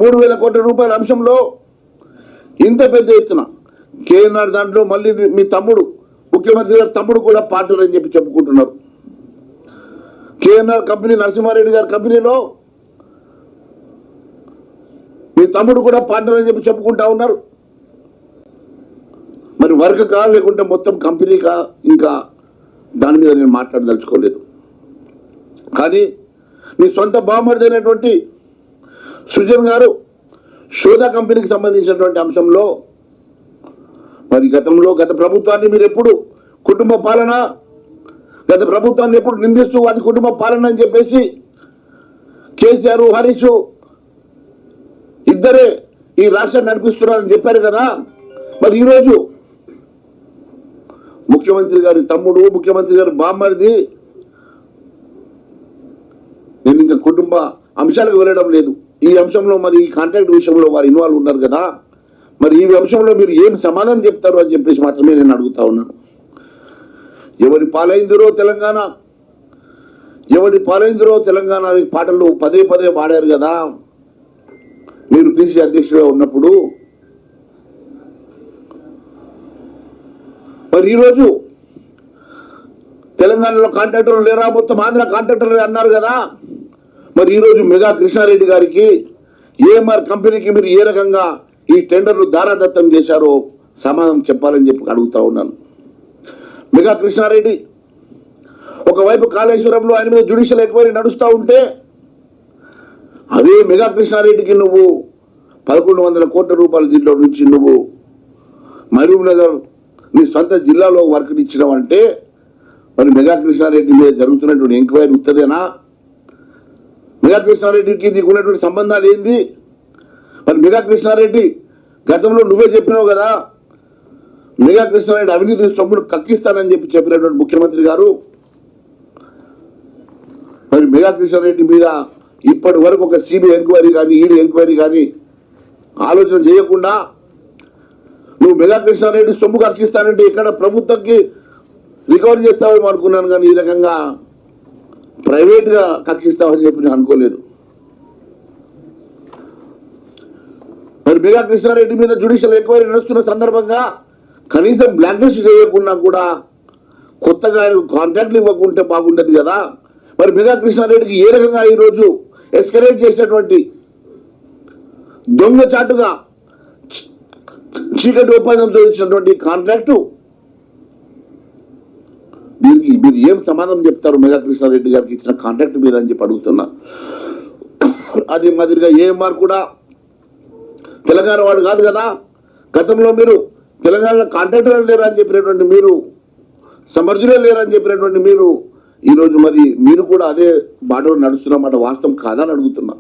3,000 కోట్ల రూపాయల అంశంలో ఇంత పెద్ద ఎత్తున కేఎన్ఆర్ దాంట్లో మళ్ళీ మీ తమ్ముడు ముఖ్యమంత్రి గారి తమ్ముడు కూడా పార్ట్నర్ అని చెప్పి చెప్పుకుంటున్నారు. కేఎన్ఆర్ కంపెనీ నరసింహారెడ్డి గారి కంపెనీలో మీ తమ్ముడు కూడా పార్ట్నర్ అని చెప్పి చెప్పుకుంటా ఉన్నారు. మరి వర్క్ కా లేకుంటే మొత్తం కంపెనీకా ఇంకా దాని మీద నేను మాట్లాడదలుచుకోలేదు. కానీ మీ సొంత బామర్దైనటువంటి సృజన్ గారు శోధ కంపెనీకి సంబంధించినటువంటి అంశంలో మరి గత ప్రభుత్వాన్ని మీరు ఎప్పుడు కుటుంబ పాలన, గత ప్రభుత్వాన్ని ఎప్పుడు నిందిస్తూ అది కుటుంబ పాలన అని చెప్పేసి కేసీఆర్ హరీష్ ఇద్దరే ఈ రాష్ట్రాన్ని నడిపిస్తున్నారని చెప్పారు కదా. మరి ఈరోజు ముఖ్యమంత్రి గారి తమ్ముడు, ముఖ్యమంత్రి గారి బామ్మరిది, నేను ఇంకా కుటుంబ అంశాలకు వెళ్ళడం లేదు, ఈ అంశంలో మరి ఈ కాంట్రాక్ట్ విషయంలో వారు ఇన్వాల్వ్ ఉన్నారు కదా, మరి ఈ అంశంలో మీరు ఏం సమాధానం చెప్తారు అని చెప్పేసి మాత్రమే నేను అడుగుతా ఉన్నాను. ఎవరి పాలైందిరో తెలంగాణ, ఎవరి పాలైందిరో తెలంగాణ పాటలు పదే పదే పాడారు కదా మీరు పిసిసి అధ్యక్షుడిగా ఉన్నప్పుడు. మరి ఈరోజు తెలంగాణలో కాంట్రాక్టర్లు లేరా, మొత్తం ఆంధ్ర కాంట్రాక్టర్లు అన్నారు కదా. మరి ఈరోజు మెగా కృష్ణారెడ్డి గారికి, ఏఎంఆర్ కంపెనీకి మీరు ఏ రకంగా ఈ టెండర్లు దారాదత్తం చేశారో సమాధానం చెప్పాలని చెప్పి అడుగుతా ఉన్నాను. మెగా కృష్ణారెడ్డి ఒకవైపు కాళేశ్వరంలో ఆయన మీద జ్యుడిషియల్ ఎంక్వైరీ నడుస్తూ ఉంటే, అదే మెగా కృష్ణారెడ్డికి నువ్వు 1,100 కోట్ల రూపాయల దీంట్లో నుంచి నువ్వు మహబూబ్ నగర్ నీ సొంత జిల్లాలో వర్క్ ఇచ్చినావంటే మరి మెగా కృష్ణారెడ్డి మీద జరుగుతున్నటువంటి ఎంక్వైరీ ఉత్తదేనా? మెగా కృష్ణారెడ్డికి నీకు ఉన్నటువంటి సంబంధాలు ఏంది? మరి మెగా కృష్ణారెడ్డి గతంలో నువ్వే చెప్పినావు కదా, మెగా కృష్ణారెడ్డి అవినీతి సొమ్మును కక్కిస్తానని చెప్పినటువంటి ముఖ్యమంత్రి గారు. మరి మెగా కృష్ణారెడ్డి మీద ఇప్పటి వరకు ఒక సిబిఐ ఎంక్వైరీ కానీ, ఈడీ ఎంక్వైరీ కానీ ఆలోచన చేయకుండా నువ్వు మెగా కృష్ణారెడ్డి సొమ్ము కక్కిస్తానంటే ఇక్కడ ప్రభుత్వంకి రికవరీ చేస్తావేమో అనుకున్నాను, కానీ ఈ రకంగా ప్రైవేట్గా కక్కిస్తావని చెప్పి నేను అనుకోలేదు. మరి మెగా కృష్ణారెడ్డి మీద జ్యుడిషియల్ ఎంక్వైరీ నడుస్తున్న సందర్భంగా కనీసం బ్లాక్ లిస్ట్ చేయకుండా కూడా కొత్తగా కాంట్రాక్ట్లు ఇవ్వకుంటే బాగుండదు కదా. మరి మెగా కృష్ణారెడ్డికి ఏ రకంగా ఈరోజు ఎస్కలేట్ చేసినటువంటి దొంగచాటుగా చీకటి ఒప్పందంతో ఇచ్చినటువంటి కాంట్రాక్టు, దీనికి మీరు ఏం సమాధానం చెప్తారు మెగా కృష్ణారెడ్డి గారికి ఇచ్చిన కాంట్రాక్ట్ మీద అని చెప్పి అడుగుతున్నా. అదే మాదిరిగా ఏఎంఆర్ కూడా తెలంగాణ వాడు కాదు కదా. గతంలో మీరు తెలంగాణలో కాంట్రాక్టర్లు లేరు అని చెప్పినటువంటి మీరు, సమర్థులే లేరు అని చెప్పినటువంటి మీరు ఈరోజు మరి మీరు కూడా అదే బాటలో నడుస్తున్నమాట వాస్తవం కాదని అడుగుతున్నా.